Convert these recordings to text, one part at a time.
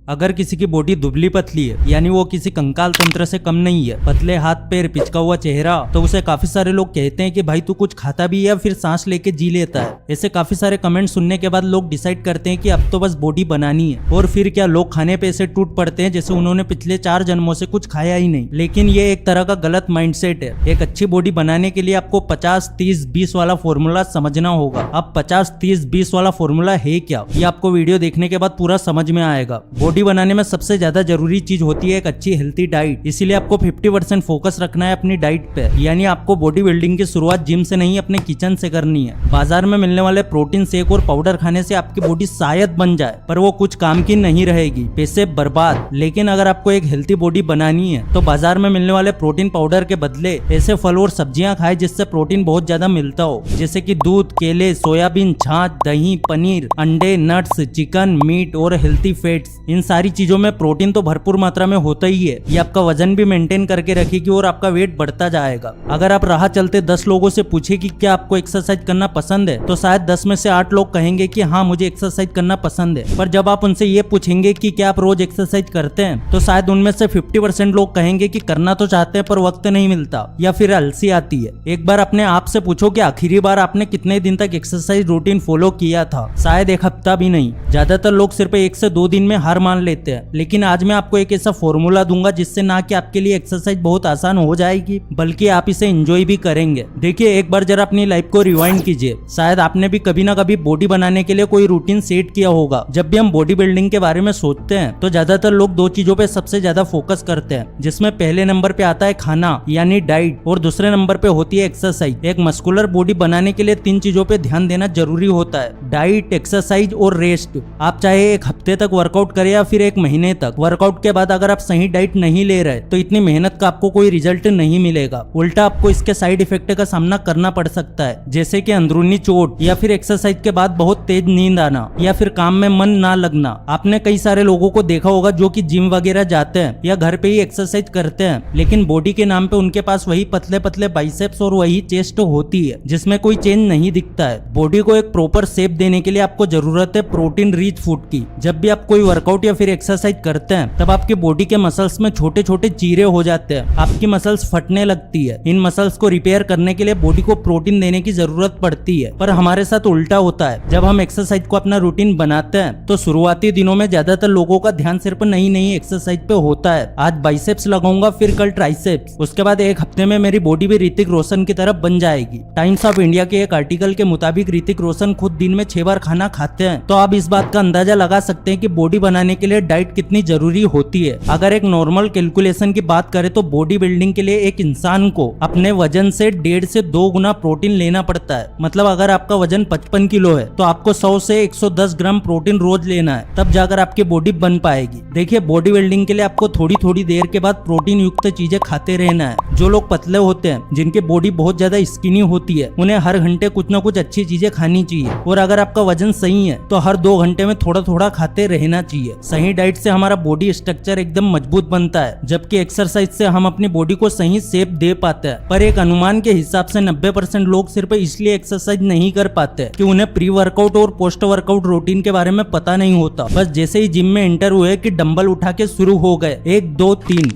अगर किसी की बॉडी दुबली पतली है यानी वो किसी कंकाल तंत्र से कम नहीं है, पतले हाथ पैर पिचका हुआ चेहरा, तो उसे काफी सारे लोग कहते हैं कि भाई तू कुछ खाता भी है या फिर सांस लेके जी लेता है। ऐसे काफी सारे कमेंट सुनने के बाद लोग डिसाइड करते हैं कि अब तो बस बॉडी बनानी है, और फिर क्या लोग खाने पे ऐसे टूट पड़ते हैं जैसे उन्होंने पिछले 4 जन्मों से कुछ खाया ही नहीं। लेकिन ये एक तरह का गलत माइंडसेट है। एक अच्छी बॉडी बनाने के लिए आपको 50-30-20 वाला फॉर्मूला समझना होगा। अब 50-30-20 वाला फॉर्मूला है क्या, ये आपको वीडियो देखने के बाद पूरा समझ में आएगा। बॉडी बनाने में सबसे ज्यादा जरूरी चीज होती है एक अच्छी हेल्थी डाइट, इसीलिए आपको 50% फोकस रखना है अपनी डाइट पे। यानी आपको बॉडी बिल्डिंग की शुरुआत जिम से नहीं अपने किचन से करनी है। बाजार में मिलने वाले प्रोटीन शेक और पाउडर खाने से आपकी बॉडी शायद बन जाए, पर वो कुछ काम की नहीं रहेगी, पैसे बर्बाद। लेकिन अगर आपको एक हेल्थी बॉडी बनानी है तो बाजार में मिलने वाले प्रोटीन पाउडर के बदले ऐसे फल और सब्जियां खाए जिससे प्रोटीन बहुत ज्यादा मिलता हो, जैसे कि दूध, केले, सोयाबीन, छाछ, दही, पनीर, अंडे, नट्स, चिकन, मीट और हेल्थी फैट्स। इन सारी चीजों में प्रोटीन तो भरपूर मात्रा में होता ही है। ये आपका वजन भी मेंटेन करके रखेगी और आपका वेट बढ़ता जाएगा। अगर आप राह चलते 10 लोगों से पूछे कि क्या आपको एक्सरसाइज करना पसंद है, तो शायद 10 में से 8 लोग कहेंगे कि हाँ मुझे एक्सरसाइज करना पसंद है। पर जब आप उनसे ये पूछेंगे कि क्या आप रोज एक्सरसाइज करते हैं, तो शायद उनमें से 50% लोग कहेंगे कि करना तो चाहते हैं पर वक्त नहीं मिलता या फिर अलसी आती है। एक बार अपने आप से पूछो कि आखिरी बार आपने कितने दिन तक एक्सरसाइज रूटीन फॉलो किया था। शायद एक हफ्ता भी नहीं। ज्यादातर लोग सिर्फ 1 से 2 दिन में हार मान लेते हैं। लेकिन आज मैं आपको एक ऐसा फॉर्मूला दूंगा जिससे ना कि आपके लिए एक्सरसाइज बहुत आसान हो जाएगी, बल्कि आप इसे एंजॉय भी करेंगे। देखिए, एक बार जरा अपनी लाइफ को रिवाइंड कीजिए। शायद आपने भी कभी ना कभी बॉडी बनाने के लिए कोई रूटीन सेट किया होगा। जब भी हम बॉडी बिल्डिंग के बारे में सोचते हैं तो ज्यादातर लोग 2 चीजों पे सबसे ज्यादा फोकस करते हैं, जिसमें पहले नंबर पे आता है खाना यानी डाइट, और दूसरे नंबर पे होती है एक्सरसाइज। एक मस्कुलर बॉडी बनाने के लिए 3 चीजों पे ध्यान देना जरूरी होता है, डाइट, एक्सरसाइज और रेस्ट। आप चाहे 1 हफ्ते तक वर्कआउट करें या फिर 1 महीने तक, वर्कआउट के बाद अगर आप सही डाइट नहीं ले रहे तो इतनी मेहनत का आपको कोई रिजल्ट नहीं मिलेगा। उल्टा आपको इसके साइड इफेक्ट का सामना करना पड़ सकता है, जैसे कि अंदरूनी चोट या फिर एक्सरसाइज के बाद बहुत तेज नींद आना या फिर काम में मन ना लगना। आपने कई सारे लोगों को देखा होगा जो कि जिम वगैरह जाते हैं या घर पे ही एक्सरसाइज करते हैं, लेकिन बॉडी के नाम पे उनके पास वही पतले पतले बाइसेप्स और वही चेस्ट होती है जिसमें कोई चेंज नहीं दिखता है। बॉडी को एक प्रॉपर शेप देने के लिए आपको जरूरत है प्रोटीन रिच फूड की। जब भी आप कोई वर्कआउट या फिर एक्सरसाइज करते हैं तब आपके बॉडी के मसल्स में छोटे छोटे चीरे हो जाते हैं, आपकी मसल्स फटने लगती है। इन मसल्स को रिपेयर करने के लिए बॉडी को प्रोटीन देने की जरूरत पड़ती है। पर हमारे साथ उल्टा होता है। जब हम एक्सरसाइज को अपना रूटीन बनाते हैं तो शुरुआती दिनों में ज्यादातर लोगों का ध्यान सिर्फ नई एक्सरसाइज पे होता है। आज बाइसेप्स लगाऊंगा, फिर कल ट्राइसेप्स, उसके बाद 1 हफ्ते में मेरी बॉडी भी ऋतिक रोशन की तरफ बन जाएगी। टाइम्स ऑफ इंडिया के एक आर्टिकल के मुताबिक ऋतिक रोशन खुद दिन में 6 बार खाना खाते हैं। तो आप इस बात का अंदाजा लगा सकते हैं कि बॉडी बनाने के लिए डाइट कितनी जरूरी होती है। अगर एक नॉर्मल कैलकुलेशन की बात करें तो बॉडी बिल्डिंग के लिए एक इंसान को अपने वजन से 1.5 से 2 गुना प्रोटीन लेना पड़ता है। मतलब अगर आपका वजन 55 किलो है तो आपको 100 से 110 ग्राम प्रोटीन रोज लेना है, तब जाकर आपकी बॉडी बन पाएगी। देखिए, बॉडी बिल्डिंग के लिए आपको थोड़ी देर के बाद प्रोटीन युक्त चीजें खाते रहना है। जो लोग पतले होते हैं, जिनकी बॉडी बहुत ज्यादा स्किनी होती है, उन्हें हर घंटे कुछ न कुछ अच्छी चीजें खानी चाहिए। और अगर आपका वजन सही है तो हर 2 घंटे में थोड़ा खाते रहना चाहिए। सही डाइट से हमारा बॉडी स्ट्रक्चर एकदम मजबूत बनता है, जबकि एक्सरसाइज से हम अपनी बॉडी को सही शेप दे पाते हैं। पर एक अनुमान के हिसाब से 90% लोग सिर्फ इसलिए एक्सरसाइज नहीं कर पाते कि उन्हें प्री वर्कआउट और पोस्ट वर्कआउट रूटीन के बारे में पता नहीं होता। बस जैसे ही जिम में एंटर हुए कि डंबल उठा के शुरू हो गए, 1 2 3।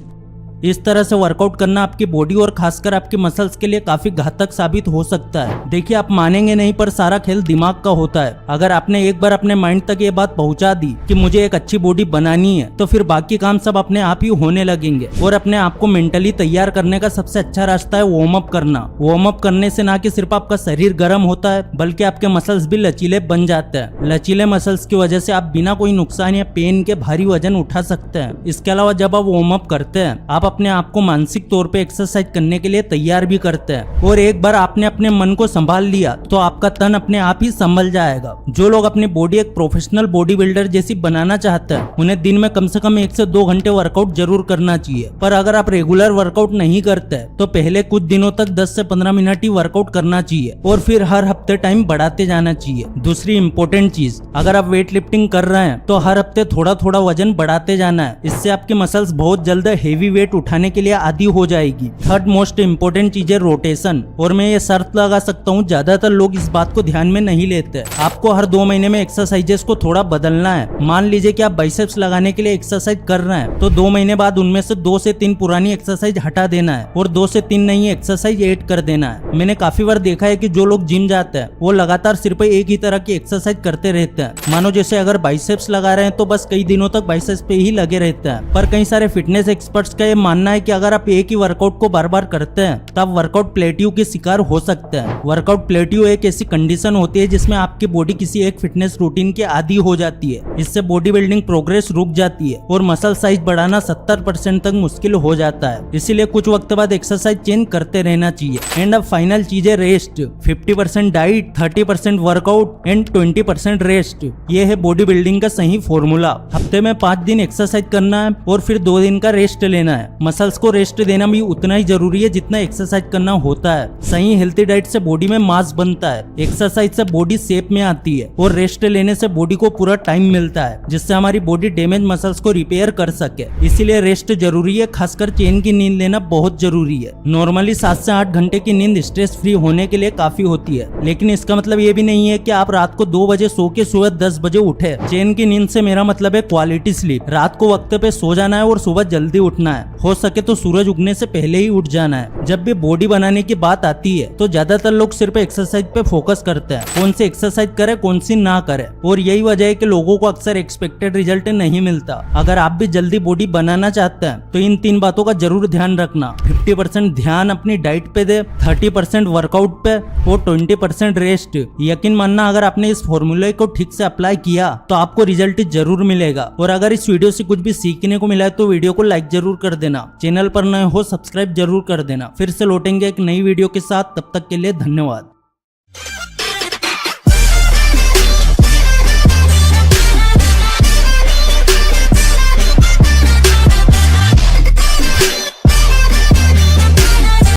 इस तरह से वर्कआउट करना आपकी बॉडी और खासकर आपके मसल्स के लिए काफी घातक साबित हो सकता है। देखिए, आप मानेंगे नहीं पर सारा खेल दिमाग का होता है। अगर आपने एक बार अपने माइंड तक ये बात पहुंचा दी कि मुझे एक अच्छी बॉडी बनानी है, तो फिर बाकी काम सब अपने आप ही होने लगेंगे। और अपने आप को मेंटली तैयार करने का सबसे अच्छा रास्ता है वार्म अप करना। वार्म अप करने से ना कि सिर्फ आपका शरीर गर्म होता है, बल्कि आपके मसल्स भी लचीले बन जाते हैं। लचीले मसल्स की वजह से आप बिना कोई नुकसान या पेन के भारी वजन उठा सकते हैं। इसके अलावा जब आप वार्म अप करते हैं, आप अपने आप को मानसिक तौर पे एक्सरसाइज करने के लिए तैयार भी करते हैं। और एक बार आपने अपने मन को संभाल लिया तो आपका तन अपने आप ही संभल जाएगा। जो लोग अपनी बॉडी एक प्रोफेशनल बॉडी बिल्डर जैसी बनाना चाहते हैं, उन्हें दिन में कम से कम 1 से 2 घंटे वर्कआउट जरूर करना चाहिए। पर अगर आप रेगुलर वर्कआउट नहीं करते तो पहले कुछ दिनों तक 10 से 15 मिनट ही वर्कआउट करना चाहिए और फिर हर हफ्ते टाइम बढ़ाते जाना चाहिए। दूसरी इंपॉर्टेंट चीज, अगर आप वेट लिफ्टिंग कर रहे हैं तो हर हफ्ते थोड़ा वजन बढ़ाते जाना है। इससे आपके मसल्स बहुत जल्द हेवी वेट उठाने के लिए आदी हो जाएगी। थर्ड मोस्ट इम्पोर्टेंट चीज है रोटेशन, और मैं ये शर्त लगा सकता हूँ ज्यादातर लोग इस बात को ध्यान में नहीं लेते। आपको हर 2 महीने में एक्सरसाइजेस को थोड़ा बदलना है। मान लीजिए कि आप बाइसेप्स लगाने के लिए एक्सरसाइज कर रहे हैं, तो 2 महीने बाद उनमें से 2 से 3 पुरानी एक्सरसाइज हटा देना है और 2 से 3 नई एक्सरसाइज ऐड कर देना है। मैंने काफी बार देखा है कि जो लोग जिम जाते हैं वो लगातार सिर्फ एक ही तरह की एक्सरसाइज करते रहते हैं। मानो जैसे अगर बाइसेप्स लगा रहे हैं तो बस कई दिनों तक बाइसेप्स पे ही लगे रहते हैं। पर कई सारे फिटनेस एक्सपर्ट्स का ये मानना है कि अगर आप एक ही वर्कआउट को बार बार करते हैं तब वर्कआउट प्लेट्यू के शिकार हो सकते हैं। वर्कआउट प्लेट्यू एक ऐसी कंडीशन होती है जिसमें आपकी बॉडी किसी एक फिटनेस रूटीन के आदी हो जाती है। इससे बॉडी बिल्डिंग प्रोग्रेस रुक जाती है और मसल साइज बढ़ाना 70% तक मुश्किल हो जाता है। इसीलिए कुछ वक्त बाद एक्सरसाइज चेंज करते रहना चाहिए। एंड अब फाइनल चीज है rest. 50% diet, 30% workout and 20% rest. ये है बॉडी बिल्डिंग का सही फॉर्मूला। हफ्ते में 5 दिन एक्सरसाइज करना है और फिर 2 दिन का रेस्ट लेना है। मसल्स को रेस्ट देना भी उतना ही जरूरी है जितना एक्सरसाइज करना होता है। सही हेल्थी डाइट से बॉडी में मास बनता है, एक्सरसाइज से बॉडी शेप में आती है और रेस्ट लेने से बॉडी को पूरा टाइम मिलता है जिससे हमारी बॉडी डैमेज मसल्स को रिपेयर कर सके। इसीलिए रेस्ट जरूरी है, खासकर चैन की नींद लेना बहुत जरूरी है। नॉर्मली 7 से 8 घंटे की नींद स्ट्रेस फ्री होने के लिए काफी होती है, लेकिन इसका मतलब ये भी नहीं है कि आप रात को 2 बजे सो के सुबह 10 बजे उठे। चैन की नींद से मेरा मतलब है क्वालिटी स्लीप। रात को वक्त पे सो जाना है और सुबह जल्दी उठना है। हो सके तो सूरज उगने से पहले ही उठ जाना है। जब भी बॉडी बनाने की बात आती है तो ज्यादातर लोग सिर्फ एक्सरसाइज पे फोकस करते हैं, कौन सी एक्सरसाइज करे कौन सी ना करे, और यही वजह है कि लोगों को अक्सर एक्सपेक्टेड रिजल्ट नहीं मिलता। अगर आप भी जल्दी बॉडी बनाना चाहते हैं तो इन 3 बातों का जरूर ध्यान रखना। 50% ध्यान अपनी डाइट पे दे, 30% वर्कआउट पे और 20% रेस्ट। यकीन मानना अगर आपने इस फॉर्मूले को ठीक से अप्लाई किया तो आपको रिजल्ट जरूर मिलेगा। और अगर इस वीडियो से कुछ भी सीखने को मिला है तो वीडियो को लाइक जरूर कर देना। चैनल पर नए हो सब्सक्राइब जरूर कर देना। फिर से लौटेंगे एक नई वीडियो के साथ, तब तक के लिए धन्यवाद।